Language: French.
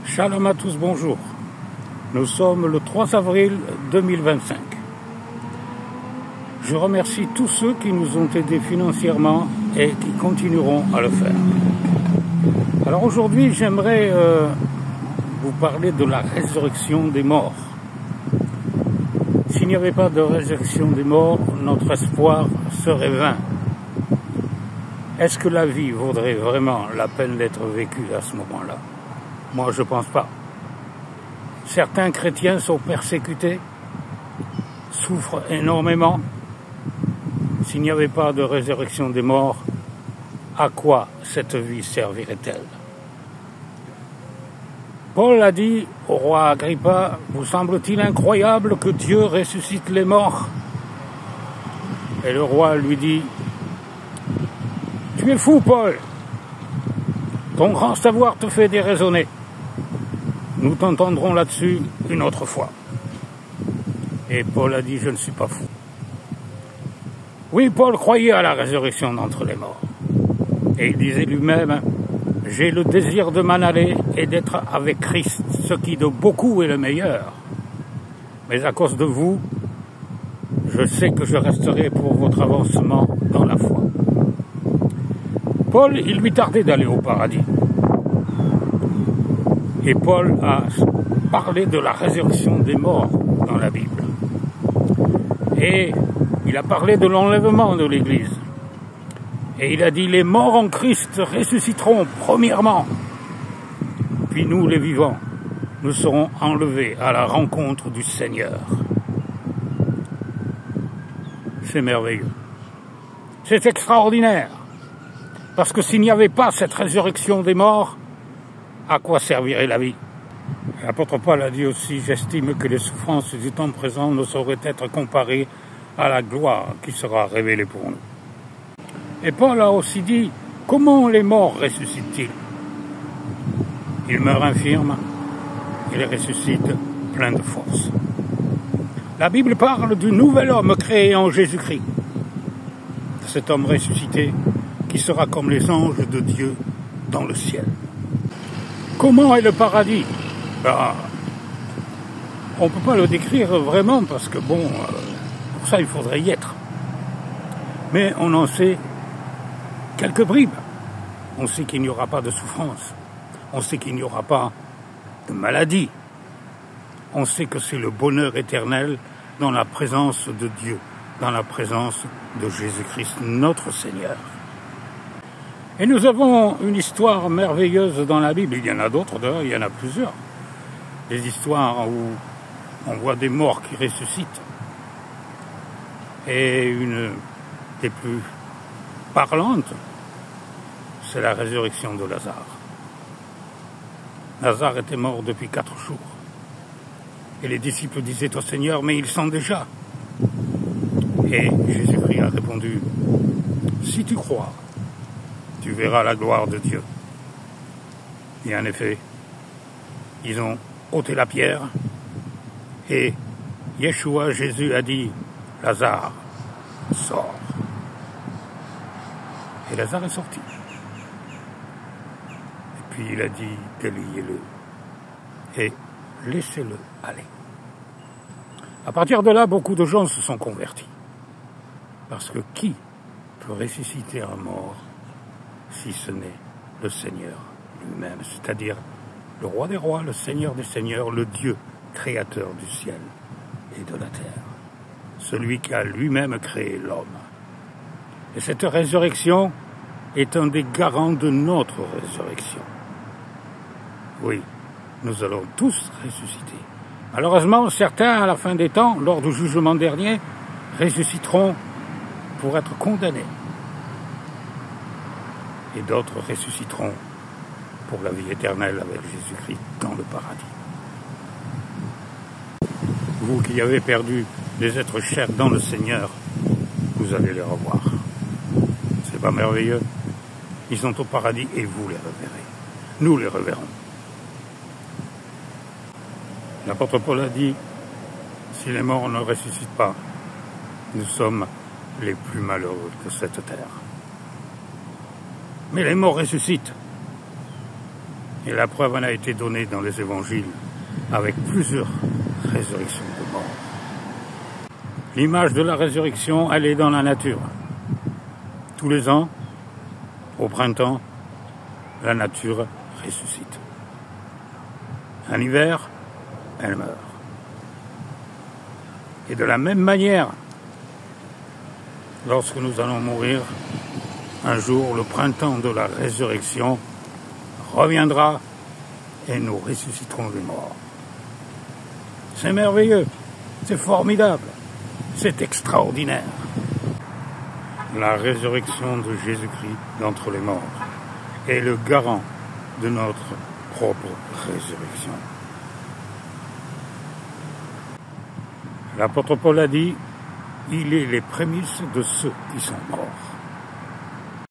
Shalom à tous, bonjour. Nous sommes le 3 avril 2025. Je remercie tous ceux qui nous ont aidés financièrement et qui continueront à le faire. Alors aujourd'hui, j'aimerais vous parler de la résurrection des morts. S'il n'y avait pas de résurrection des morts, notre espoir serait vain. Est-ce que la vie vaudrait vraiment la peine d'être vécue à ce moment-là? Moi, je ne pense pas. Certains chrétiens sont persécutés, souffrent énormément. S'il n'y avait pas de résurrection des morts, à quoi cette vie servirait-elle? Paul a dit au roi Agrippa, « Vous semble-t-il incroyable que Dieu ressuscite les morts ?» Et le roi lui dit, « Tu es fou, Paul. Ton grand savoir te fait déraisonner. Nous t'entendrons là-dessus une autre fois. » Et Paul a dit, « Je ne suis pas fou. » Oui, Paul croyait à la résurrection d'entre les morts. Et il disait lui-même, « J'ai le désir de m'en aller et d'être avec Christ, ce qui de beaucoup est le meilleur. Mais à cause de vous, je sais que je resterai pour votre avancement dans la foi. » Paul, il lui tardait d'aller au paradis. Et Paul a parlé de la résurrection des morts dans la Bible. Et il a parlé de l'enlèvement de l'Église. Et il a dit, les morts en Christ ressusciteront premièrement. Puis nous, les vivants, nous serons enlevés à la rencontre du Seigneur. C'est merveilleux. C'est extraordinaire. Parce que s'il n'y avait pas cette résurrection des morts, à quoi servirait la vie? L'apôtre Paul a dit aussi, j'estime que les souffrances du temps présent ne sauraient être comparées à la gloire qui sera révélée pour nous. Et Paul a aussi dit, comment les morts ressuscitent-ils? Ils meurent infirmes, ils ressuscitent pleins de force. La Bible parle du nouvel homme créé en Jésus-Christ, de cet homme ressuscité qui sera comme les anges de Dieu dans le ciel. Comment est le paradis? On ne peut pas le décrire vraiment parce que bon, pour ça il faudrait y être. Mais on en sait quelques bribes. On sait qu'il n'y aura pas de souffrance. On sait qu'il n'y aura pas de maladie. On sait que c'est le bonheur éternel dans la présence de Dieu, dans la présence de Jésus-Christ, notre Seigneur. Et nous avons une histoire merveilleuse dans la Bible. Il y en a d'autres, d'ailleurs, il y en a plusieurs. Des histoires où on voit des morts qui ressuscitent. Et une des plus parlantes, c'est la résurrection de Lazare. Lazare était mort depuis 4 jours. Et les disciples disaient au Seigneur, mais il sent déjà. Et Jésus-Christ a répondu, si tu crois, tu verras la gloire de Dieu. Et en effet, ils ont ôté la pierre et Yeshua, Jésus, a dit, Lazare, sors. Et Lazare est sorti. Et puis il a dit, déliez-le et laissez-le aller. À partir de là, beaucoup de gens se sont convertis. Parce que qui peut ressusciter un mort si ce n'est le Seigneur lui-même, c'est-à-dire le roi des rois, le Seigneur des seigneurs, le Dieu créateur du ciel et de la terre, celui qui a lui-même créé l'homme. Et cette résurrection est un des garants de notre résurrection. Oui, nous allons tous ressusciter. Malheureusement, certains, à la fin des temps, lors du jugement dernier, ressusciteront pour être condamnés. Et d'autres ressusciteront pour la vie éternelle avec Jésus-Christ dans le paradis. Vous qui avez perdu des êtres chers dans le Seigneur, vous allez les revoir. C'est pas merveilleux? Ils sont au paradis et vous les reverrez. Nous les reverrons. L'apôtre Paul a dit, si les morts ne ressuscitent pas, nous sommes les plus malheureux de cette terre. Mais les morts ressuscitent. Et la preuve en a été donnée dans les évangiles avec plusieurs résurrections de morts. L'image de la résurrection, elle est dans la nature. Tous les ans, au printemps, la nature ressuscite. En hiver, elle meurt. Et de la même manière, lorsque nous allons mourir, un jour, le printemps de la résurrection reviendra et nous ressusciterons les morts. C'est merveilleux, c'est formidable, c'est extraordinaire. La résurrection de Jésus-Christ d'entre les morts est le garant de notre propre résurrection. L'apôtre Paul a dit, il est les prémices de ceux qui sont morts.